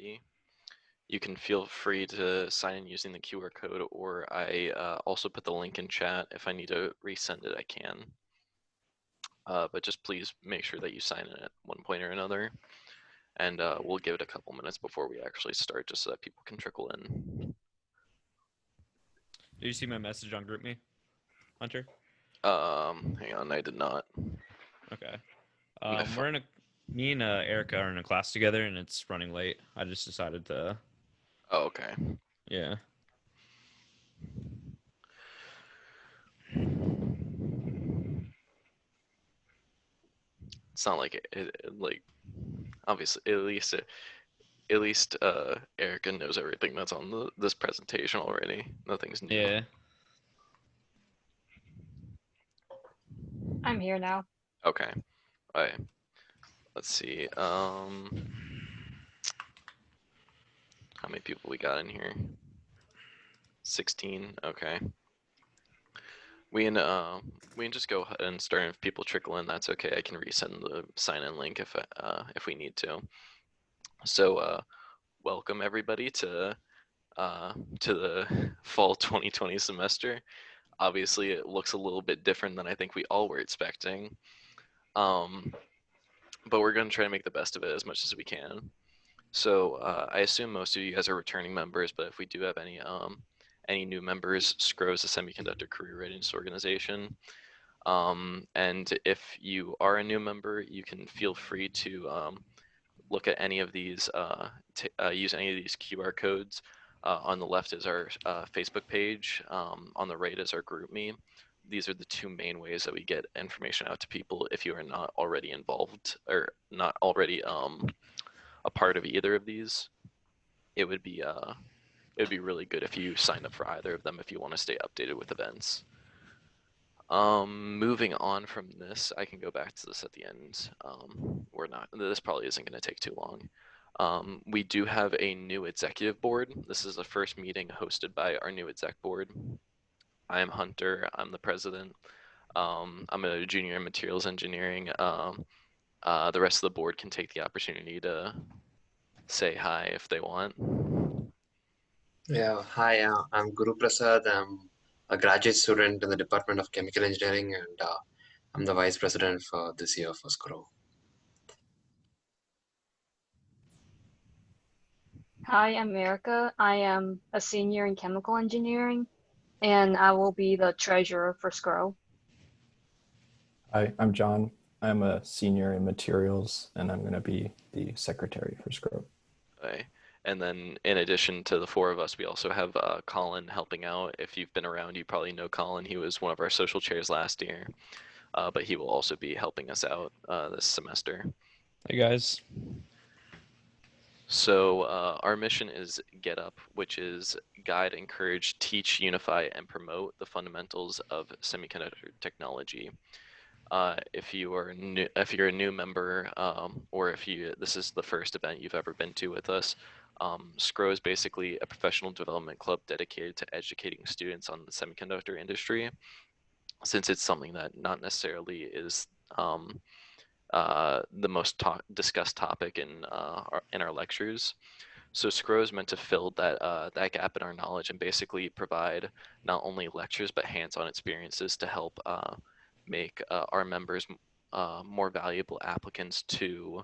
already, you can feel free to sign in using the QR code, or I also put the link in chat. If I need to resend it, I can. But just please make sure that you sign in at one point or another. And we'll give it a couple minutes before we actually start, just so that people can trickle in. Did you see my message on GroupMe, Hunter? Hang on, I did not. Okay. Me and Erica are in a class together, and it's running late. I just decided to. Oh, okay. Yeah. It's not like it like obviously at least Erica knows everything that's on this presentation already. Nothing's new. Yeah. I'm here now. Okay. All right. Let's see. How many people we got in here? 16. Okay. We can just go ahead and start. If people trickle in, that's okay. I can resend the sign-in link if we need to. So welcome everybody to the fall 2020 semester. Obviously, it looks a little bit different than I think we all were expecting. But we're going to try to make the best of it as much as we can. So I assume most of you guys are returning members, but if we do have any new members, SCRO is a semiconductor career readiness organization. And if you are a new member, you can feel free to look at any of these, use any of these QR codes. On the left is our Facebook page. On the right is our GroupMe. These are the two main ways that we get information out to people if you are not already involved or not already a part of either of these. It would be really good if you signed up for either of them if you want to stay updated with events. Moving on from this, I can go back to this at the end. We're not. This probably isn't going to take too long. We do have a new executive board. This is the first meeting hosted by our new exec board. I am Hunter. I'm the president. I'm a junior in materials engineering. The rest of the board can take the opportunity to say hi if they want. Yeah, hi, I'm Guru Prasad. I'm a graduate student in the Department of Chemical Engineering, and I'm the vice president for this year for SCRO. Hi, I'm Erica. I am a senior in chemical engineering, and I will be the treasurer for SCRO. Hi, I'm John. I'm a senior in materials, and I'm going to be the secretary for SCRO. Okay. And then in addition to the four of us, we also have Colin helping out. If you've been around, you probably know Colin. He was one of our social chairs last year, but he will also be helping us out this semester. Hey, guys. So our mission is Get Up, which is guide, encourage, teach, unify, and promote the fundamentals of semiconductor technology. If you're a new member, or if this is the first event you've ever been to with us, SCRO is basically a professional development club dedicated to educating students on the semiconductor industry, since it's something that not necessarily is the most discussed topic in our lectures. So SCRO is meant to fill that gap in our knowledge and basically provide not only lectures but hands-on experiences to help make our members more valuable applicants to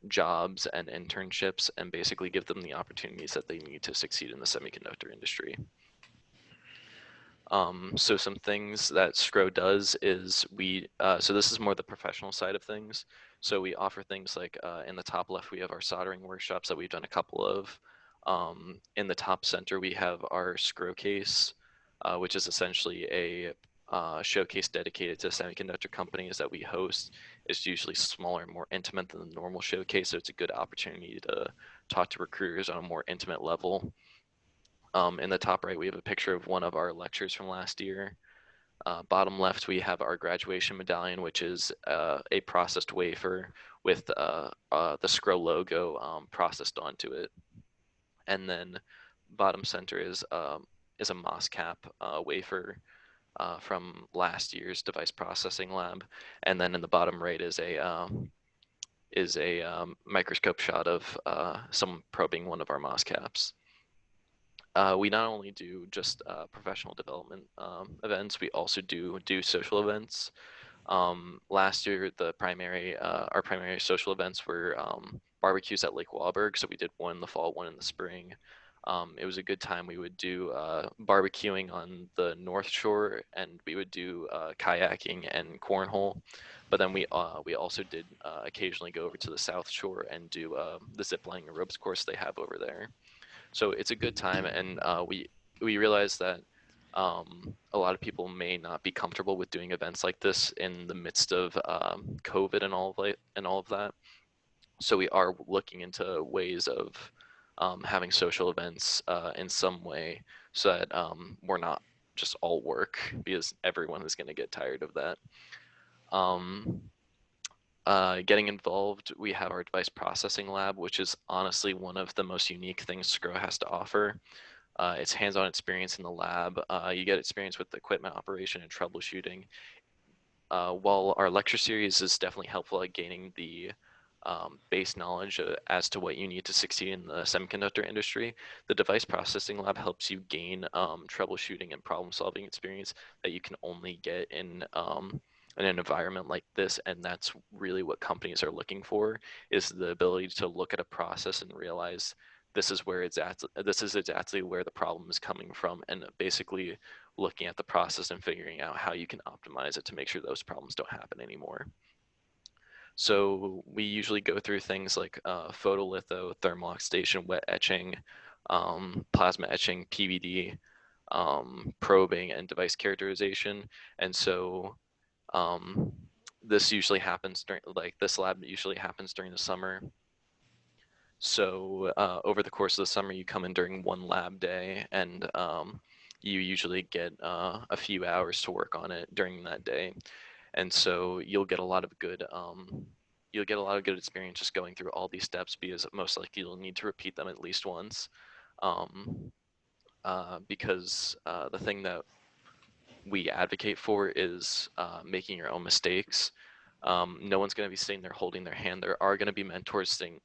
jobs and internships, and basically give them the opportunities that they need to succeed in the semiconductor industry. So some things that SCRO does is so this is more the professional side of things. So we offer things like in the top left, we have our soldering workshops that we've done a couple of. In the top center, we have our SCRO case, which is essentially a showcase dedicated to semiconductor companies that we host. It's usually smaller and more intimate than the normal showcase, so it's a good opportunity to talk to recruiters on a more intimate level. In the top right, we have a picture of one of our lectures from last year. Bottom left, we have our graduation medallion, which is a processed wafer with the SCRO logo processed onto it. And then bottom center is a MOSCAP wafer from last year's device processing lab. And then in the bottom right is is a microscope shot of someone probing one of our moss caps. We not only do just professional development events, we also do social events. Last year, our primary social events were barbecues at Lake Wahlberg. So we did one in the fall, one in the spring. It was a good time. We would do barbecuing on the North Shore, and we would do kayaking and cornhole. But then we also did occasionally go over to the South Shore and do the zip lining and ropes course they have over there. So it's a good time, and we realized that a lot of people may not be comfortable with doing events like this in the midst of COVID and all of that. So we are looking into ways of having social events in some way, so that we're not just all work, because everyone is going to get tired of that. Um, Getting involved, we have our device processing lab, which is honestly one of the most unique things SCRO has to offer. It's hands-on experience in the lab. You get experience with equipment operation and troubleshooting. While our lecture series is definitely helpful at gaining the base knowledge as to what you need to succeed in the semiconductor industry, the device processing lab helps you gain troubleshooting and problem-solving experience that you can only get in an environment like this, and that's really what companies are looking for, is the ability to look at a process and realize this is where it's at, this is exactly where the problem is coming from, and basically looking at the process and figuring out how you can optimize it to make sure those problems don't happen anymore. So we usually go through things like photolitho, thermal oxidation, wet etching, plasma etching, PVD, probing, and device characterization. And so um, this usually happens during, like this lab usually happens during the summer. So over the course of the summer, you come in during one lab day, and you usually get a few hours to work on it during that day. And so you'll get a lot of good experience just going through all these steps, because most likely you'll need to repeat them at least once. Because the thing that we advocate for is making your own mistakes. No one's going to be sitting there holding their hand. There are going to be mentors sitting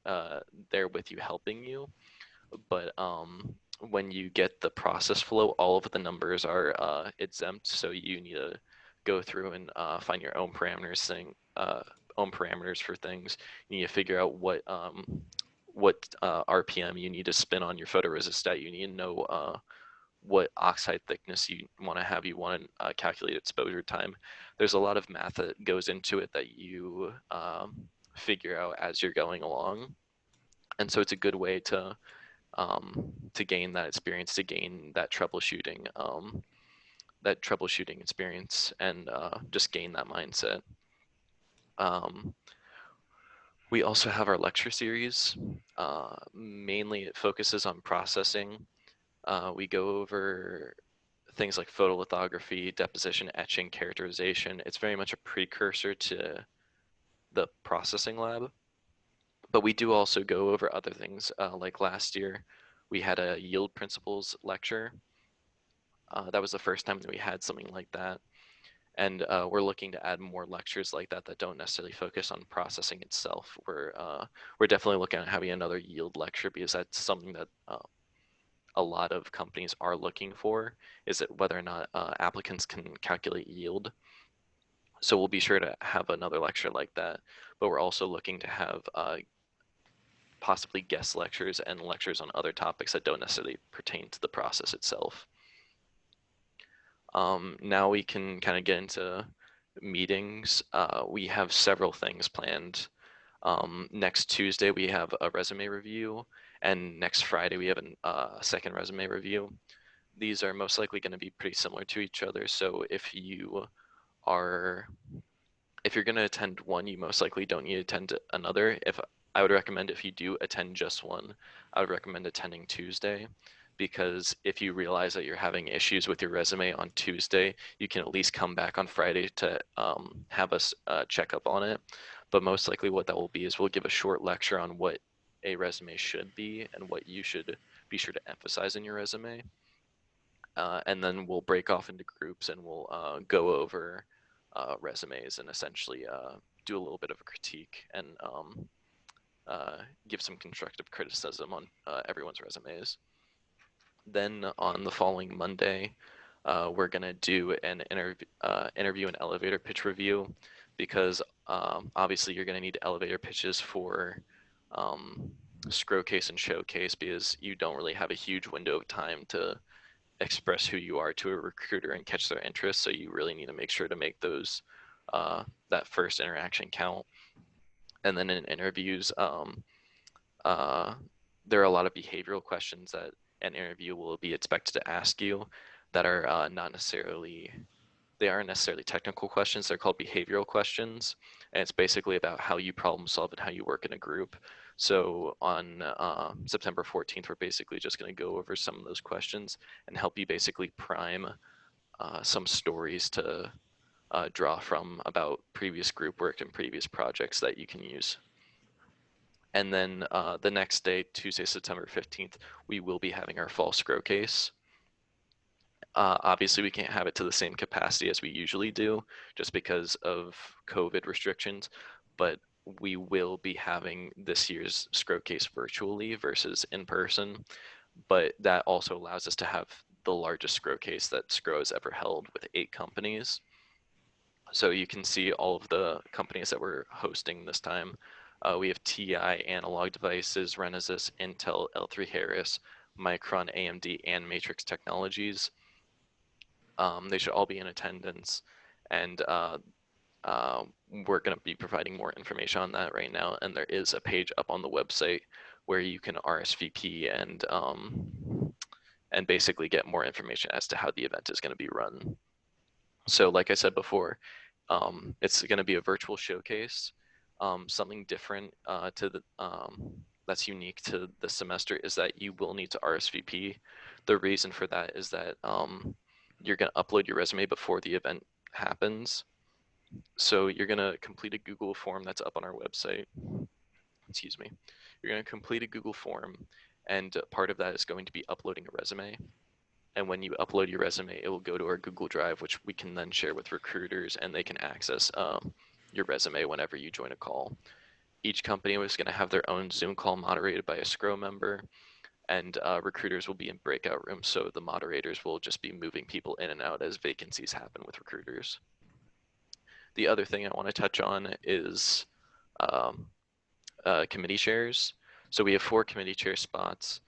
there with you, helping you. But when you get the process flow, all of the numbers are exempt. So you need to go through and find your own parameters for things. You need to figure out what RPM you need to spin on your photoresist. You need to know what oxide thickness you want to have. You want to calculate exposure time. There's a lot of math that goes into it that you figure out as you're going along, and so it's a good way to gain that experience, to gain that troubleshooting experience, and just gain that mindset. We also have our lecture series. Mainly it focuses on processing. We go over things like photolithography, deposition, etching, characterization. It's very much a precursor to the processing lab. But we do also go over other things. Like last year, we had a yield principles lecture. That was the first time that we had something like that. And we're looking to add more lectures like that that don't necessarily focus on processing itself. We're definitely looking at having another yield lecture, because that's something that a lot of companies are looking for, is that whether or not applicants can calculate yield. So we'll be sure to have another lecture like that, but we're also looking to have possibly guest lectures and lectures on other topics that don't necessarily pertain to the process itself. Now we can kind of get into meetings. We have several things planned. Next Tuesday we have a resume review, and next Friday we have a second resume review. These are most likely going to be pretty similar to each other, so if you're going to attend one, you most likely don't need to attend another. I would recommend, if you do attend just one, I would recommend attending Tuesday, because if you realize that you're having issues with your resume on Tuesday, you can at least come back on Friday to have us check up on it. But most likely what that will be is we'll give a short lecture on what a resume should be and what you should be sure to emphasize in your resume. And then we'll break off into groups, and we'll go over resumes and essentially do a little bit of a critique and give some constructive criticism on everyone's resumes. Then on the following Monday, we're gonna do an interview and elevator pitch review, because obviously you're gonna need elevator pitches for Scrowcase and Showcase, because you don't really have a huge window of time to express who you are to a recruiter and catch their interest. So you really need to make sure to make those that first interaction count. And then in interviews, uh, there are a lot of behavioral questions that an interview will be expected to ask you that are not necessarily, they aren't necessarily technical questions. They're called behavioral questions, and it's basically about how you problem solve and how you work in a group. So on September 14th, we're basically just going to go over some of those questions and help you basically prime some stories to draw from about previous group work and previous projects that you can use. And then the next day, Tuesday, September 15th, we will be having our fall scroll case. Obviously, we can't have it to the same capacity as we usually do just because of COVID restrictions, but we will be having this year's scroll case virtually versus in person. But that also allows us to have the largest scroll case that Scro has ever held, with 8 companies. So you can see all of the companies that we're hosting this time. We have TI, Analog Devices, Renesas, Intel, L3 Harris, Micron, AMD, and Matrix Technologies. They should all be in attendance, and we're going to be providing more information on that right now. And there is a page up on the website where you can RSVP and basically get more information as to how the event is going to be run. So like I said before, it's going to be a virtual showcase. Something different that's unique to the semester is that you will need to RSVP. The reason for that is that you're going to upload your resume before the event happens. So you're going to complete a Google form that's up on our website. Excuse me. You're going to complete a Google form, and part of that is going to be uploading a resume. And when you upload your resume, it will go to our Google Drive, which we can then share with recruiters, and they can access your resume whenever you join a call. Each company is going to have their own Zoom call moderated by a Scro member, and recruiters will be in breakout rooms, so the moderators will just be moving people in and out as vacancies happen with recruiters. The other thing I want to touch on is um, committee chairs. So we have 4 committee chair spots.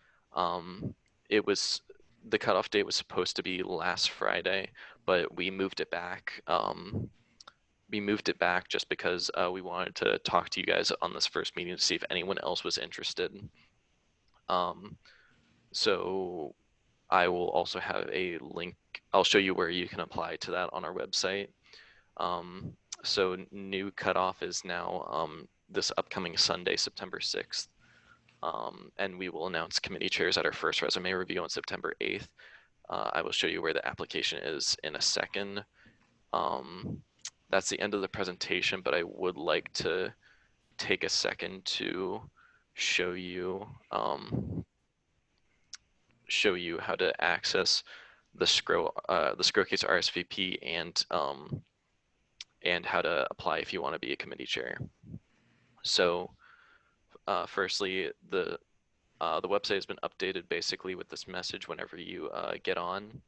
It was, the cutoff date was supposed to be last Friday, but we moved it back. We moved it back just because we wanted to talk to you guys on this first meeting to see if anyone else was interested. So I will also have a link. I'll show you where you can apply to that on our website. So new cutoff is now this upcoming Sunday, September 6th. And we will announce committee chairs at our first resume review on September 8th. I will show you where the application is in a second. That's the end of the presentation, but I would like to take a second to show you how to access the Scrowcase RSVP and how to apply if you want to be a committee chair. So firstly, the website has been updated basically with this message whenever you get on.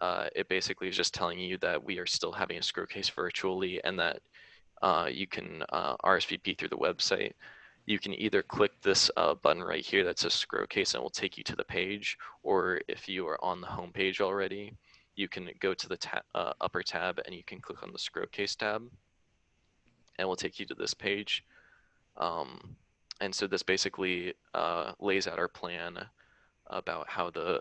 It basically is just telling you that we are still having a Scrowcase virtually, and that you can RSVP through the website. You can either click this button right here that says Scrowcase and it will take you to the page, or if you are on the home page already, you can go to the upper tab and you can click on the Scrowcase tab, and it will take you to this page. And so this basically lays out our plan about how the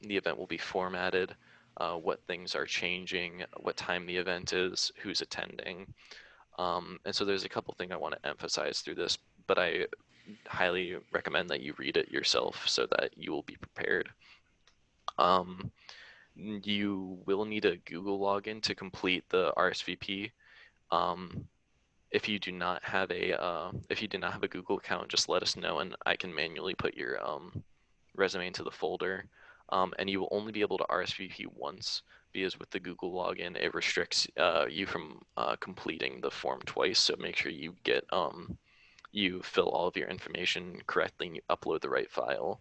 event will be formatted, what things are changing, what time the event is, who's attending. And so there's a couple things I want to emphasize through this, but I highly recommend that you read it yourself so that you will be prepared. You will need a Google login to complete the RSVP. If you do not have a Google account, just let us know and I can manually put your resume into the folder. And you will only be able to RSVP once, because with the Google login, it restricts you from completing the form twice. So make sure you get you fill all of your information correctly and you upload the right file.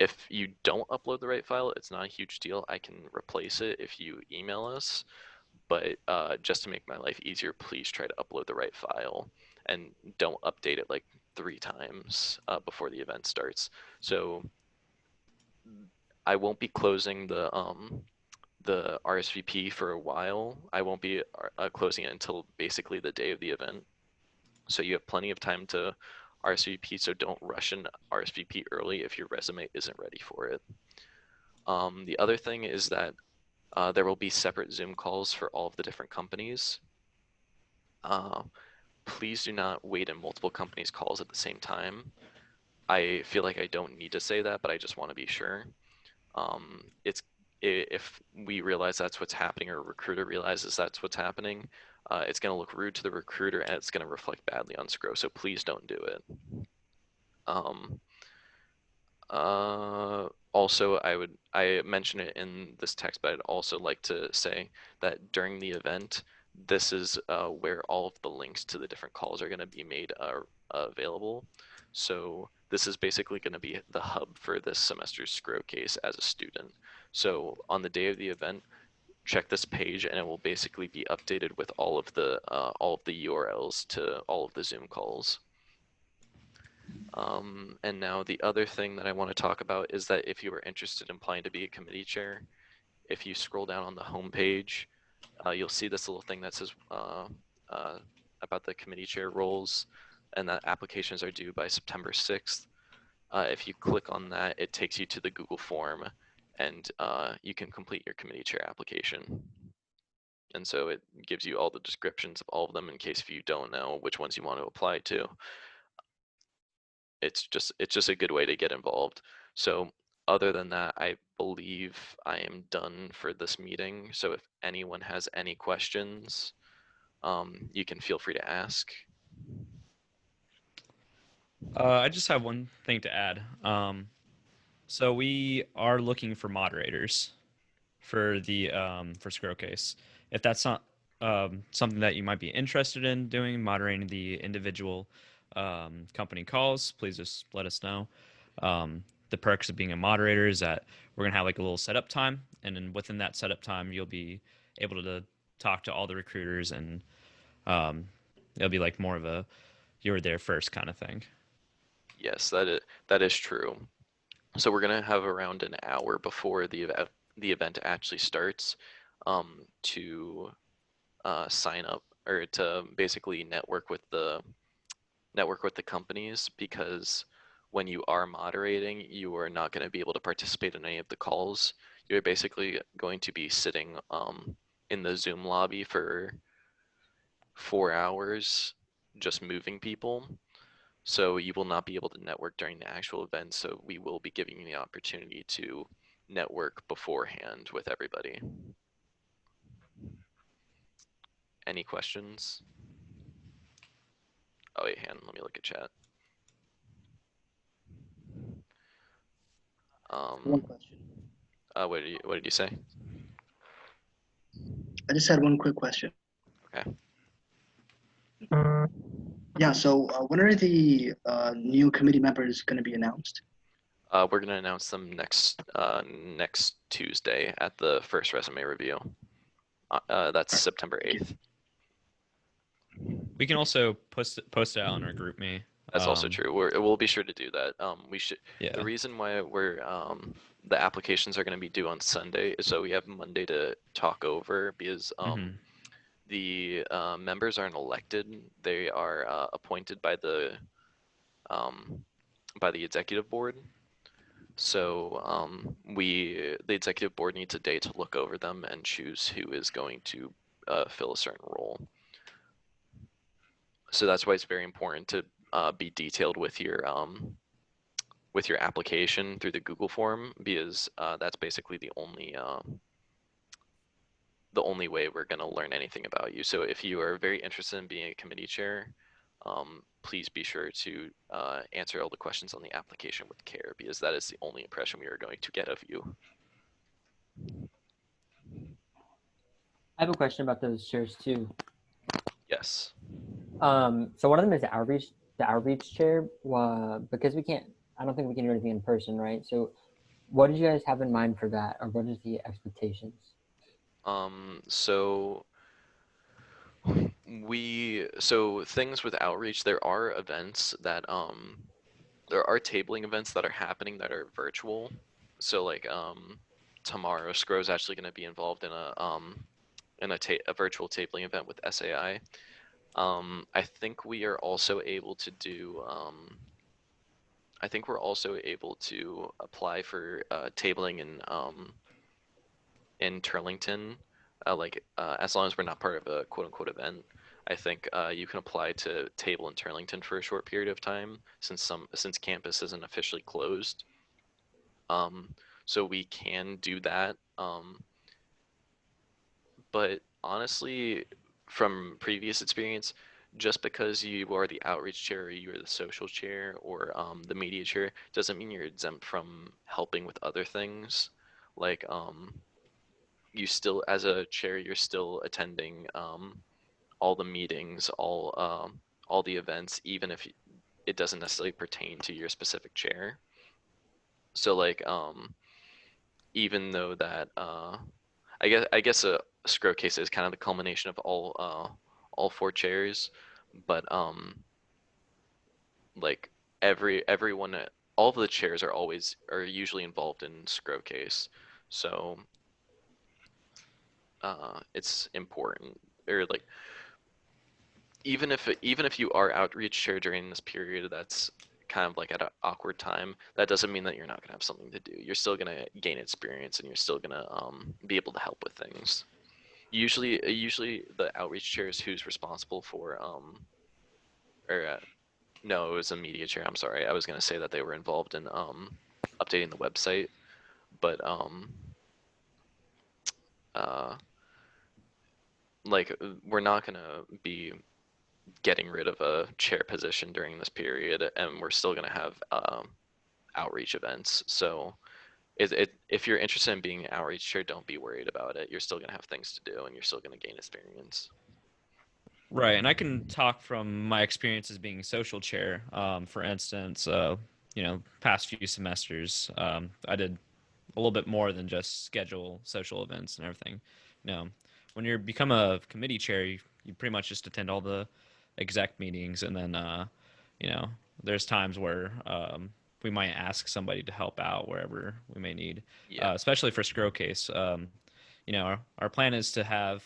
If you don't upload the right file, it's not a huge deal. I can replace it if you email us. But just to make my life easier, please try to upload the right file and don't update it like 3 times before the event starts. So I won't be closing the RSVP for a while. I won't be closing it until basically the day of the event. So you have plenty of time to RSVP, so don't rush and RSVP early if your resume isn't ready for it. The other thing is that there will be separate Zoom calls for all of the different companies. Please do not wait in multiple companies' calls at the same time. I feel like I don't need to say that, but I just want to be sure. It's if we realize that's what's happening or a recruiter realizes that's what's happening, it's going to look rude to the recruiter and it's going to reflect badly on Scro. So please don't do it. Also, I mention it in this text, but I'd also like to say that during the event, this is where all of the links to the different calls are going to be made available. So this is basically going to be the hub for this semester's Scro case as a student. So on the day of the event, check this page and it will basically be updated with all of the URLs to all of the Zoom calls. And now the other thing that I want to talk about is that if you are interested in applying to be a committee chair, if you scroll down on the home page, you'll see this little thing that says about the committee chair roles and that applications are due by September 6th. If you click on that, it takes you to the Google form and you can complete your committee chair application. And so it gives you all the descriptions of all of them in case if you don't know which ones you want to apply to. It's just a good way to get involved. So other than that, I believe I am done for this meeting. So if anyone has any questions, you can feel free to ask. I just have one thing to add. So we are looking for moderators for the for Scro case. If that's not something that you might be interested in doing, moderating the individual company calls, please just let us know. The perks of being a moderator is that we're gonna have like a little setup time, and then within that setup time, you'll be able to talk to all the recruiters, and it'll be like more of a you were there first kind of thing. Yes, that is true. So we're gonna have around an hour before the event actually starts to sign up or to basically network with the companies, because when you are moderating, you are not going to be able to participate in any of the calls. You're basically going to be sitting in the Zoom lobby for 4 hours just moving people. So you will not be able to network during the actual event. So we will be giving you the opportunity to network beforehand with everybody. Any questions? Oh wait, let me look at chat. One question. What did you say? I just had one quick question. Okay. Yeah, so when are the new committee members going to be announced? We're gonna announce them next Tuesday at the first resume review. That's September 8th. We can also post it out on our group me. That's also true. We'll be sure to do that. We should. Yeah. The reason why the applications are going to be due on Sunday is so we have Monday to talk over, because the members aren't elected. They are appointed by the executive board. So the executive board needs a day to look over them and choose who is going to fill a certain role. So that's why it's very important to be detailed with your application through the Google form, because that's basically the only way we're going to learn anything about you. So if you are very interested in being a committee chair, please be sure to answer all the questions on the application with care, because that is the only impression we are going to get of you. I have a question about those chairs too. Yes. So one of them is the outreach chair. Because we can't, I don't think we can do anything in person, right? So, what did you guys have in mind for that, or what is the expectations? So things with outreach, there are events that there are tabling events that are happening that are virtual. So like tomorrow, Scro's actually going to be involved in a virtual tabling event with SAI. I think we are also able to do. I think we're also able to apply for tabling in Turlington, as long as we're not part of a quote unquote event. I think you can apply to table in Turlington for a short period of time since campus isn't officially closed. So we can do that. But honestly, from previous experience, just because you are the outreach chair or you're the social chair or the media chair doesn't mean you're exempt from helping with other things. Like you still, as a chair, you're still attending all the meetings, all the events, even if it doesn't necessarily pertain to your specific chair. So like even though that I guess a scroll case is kind of the culmination of all four chairs, but like everyone all of the chairs are usually involved in scroll case, so it's important, or like even if you are outreach chair during this period, that's kind of like at an awkward time, that doesn't mean that you're not gonna have something to do. You're still gonna gain experience and you're still gonna be able to help with things. Usually the outreach chair is who's responsible for or no, it was a media chair. I'm sorry. I was gonna say that they were involved in updating the website, but uh we're not gonna be getting rid of a chair position during this period, and we're still gonna have outreach events. So if you're interested in being an outreach chair, don't be worried about it. You're still gonna have things to do, and you're still gonna gain experience. Right, and I can talk from my experience as being social chair. For instance, past few semesters, I did a little bit more than just schedule social events and everything. When you become a committee chair, you pretty much just attend all the exec meetings, and then you know, there's times where we might ask somebody to help out wherever we may need, Yeah, especially for scroll case. Our plan is to have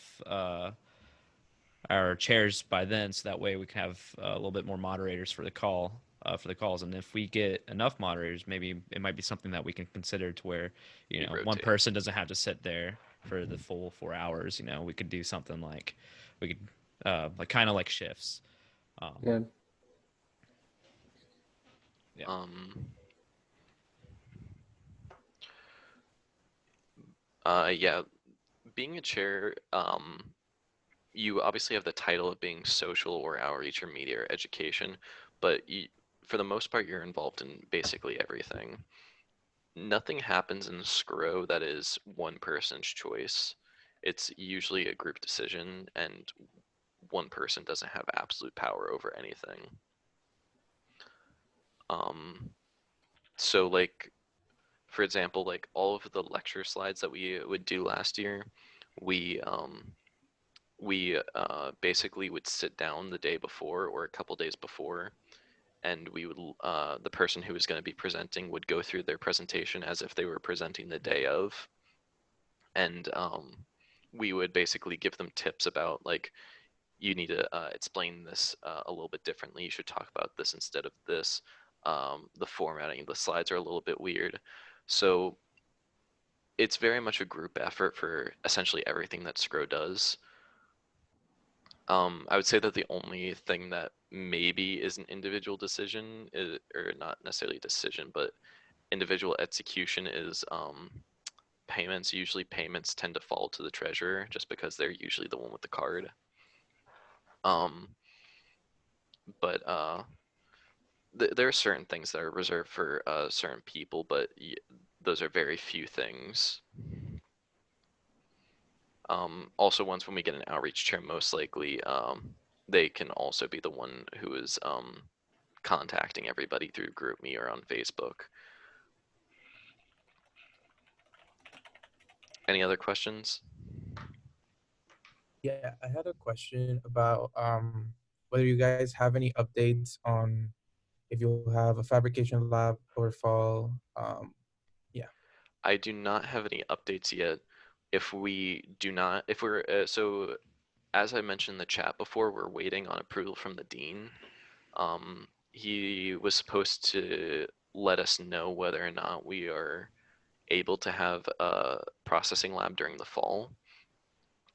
our chairs by then, so that way we can have a little bit more moderators for the calls. And if we get enough moderators, maybe it might be something that we can consider to where you one rotate. person doesn't have to sit there for the full 4 hours. We could do something like we could like kind of like shifts. Yeah. Yeah. Yeah, being a chair, you obviously have the title of being social or outreach or media or education, but for the most part, you're involved in basically everything. Nothing happens in Scro that is one person's choice. It's usually a group decision, and one person doesn't have absolute power over anything. Um, so like, for example, like all of the lecture slides that we would do last year, we basically would sit down the day before or a couple days before, and we would the person who was going to be presenting would go through their presentation as if they were presenting the day of, and we would basically give them tips about like you need to explain this a little bit differently. You should talk about this instead of this. The formatting of the slides are a little bit weird, so it's very much a group effort for essentially everything that Scro does. I would say that the only thing that maybe is an individual decision is, or not necessarily a decision, but individual execution is payments. Usually payments tend to fall to the treasurer just because they're usually the one with the card. Um, but there are certain things that are reserved for certain people, but those are very few things. Also, once when we get an outreach chair, most likely they can also be the one who is contacting everybody through GroupMe or on Facebook. Any other questions? Yeah, I had a question about whether you guys have any updates on if you'll have a fabrication lab over fall. Yeah. I do not have any updates yet. If we do not, if we're, so as I mentioned in the chat before, we're waiting on approval from the dean. He was supposed to let us know whether or not we are able to have a processing lab during the fall.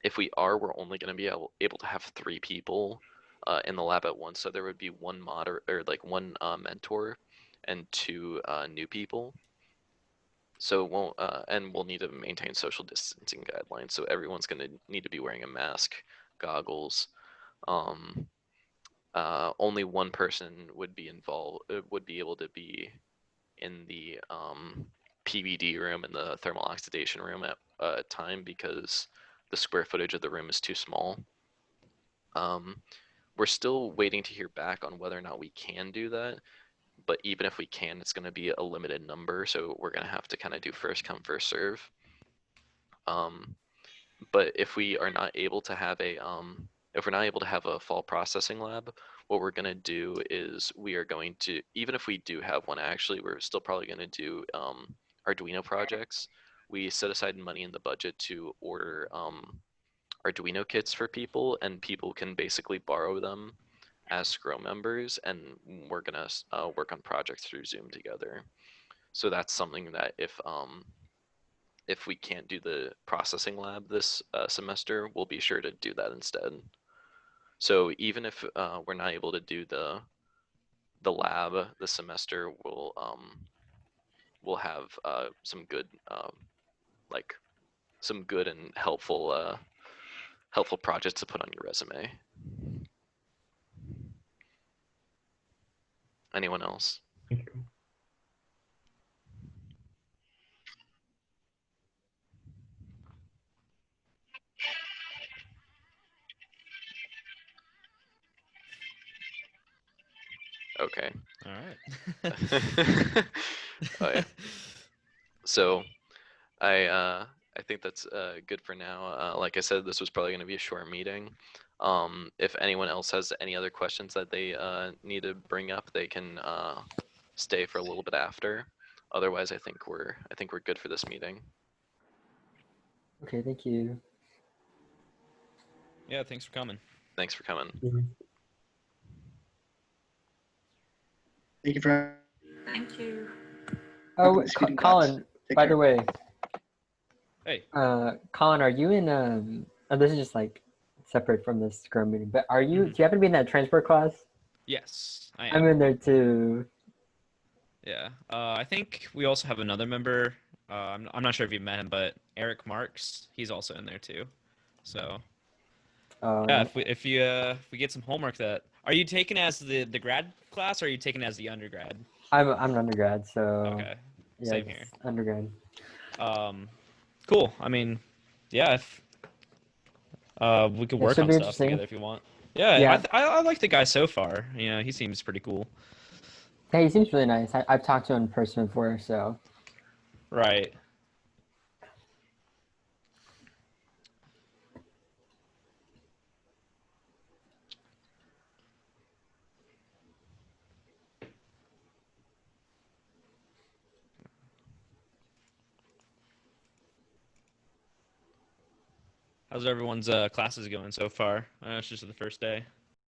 If we are, we're only going to be able to have 3 people in the lab at once. So there would be one or like one mentor and 2 new people. So it won't, and we'll need to maintain social distancing guidelines. So everyone's going to need to be wearing a mask, goggles. Only one person would be involved, would be able to be in the PVD room and the thermal oxidation room at a time because the square footage of the room is too small. We're still waiting to hear back on whether or not we can do that. But even if we can, it's going to be a limited number, so we're going to have to kind of do first come, first serve. But if we are not able to have a fall processing lab, what we're going to do is we are going to, even if we do have one, actually, we're still probably going to do Arduino projects. We set aside money in the budget to order Arduino kits for people, and people can basically borrow them as Scrum members, and we're gonna work on projects through Zoom together. So that's something that if we can't do the processing lab this semester, we'll be sure to do that instead. So even if we're not able to do the lab this semester, we'll have some good like some good and helpful projects to put on your resume. Anyone else? Thank you. Okay. All right. Oh, yeah. So I think that's good for now. Like I said, this was probably going to be a short meeting. If anyone else has any other questions that they need to bring up, they can stay for a little bit after. Otherwise, I think we're good for this meeting. Okay, thank you. Yeah, thanks for coming. Thanks for coming. Thank you for Thank you. Oh, having this meeting, guys. Colin, Take by care. the way, Hey. Colin, are you in oh, this is just like separate from this Scrum meeting, but are you, do you happen to be in that transport class? Yes, I I'm am. in there too. Yeah. I think we also have another member. I'm not sure if you met him, but Eric Marks, he's also in there too. So yeah, if we get some homework, that are you taking as the grad class, or are you taking as the undergrad? I'm an undergrad, so Okay. yeah, Same here. undergrad. Cool. I mean, yeah, if we could It work should on be stuff interesting. together if you want. Yeah, Yeah. I like the guy so far. You know, he seems pretty cool. Yeah, he seems really nice. I've talked to him in person before, so Right. How's everyone's classes going so far? It's just the first day.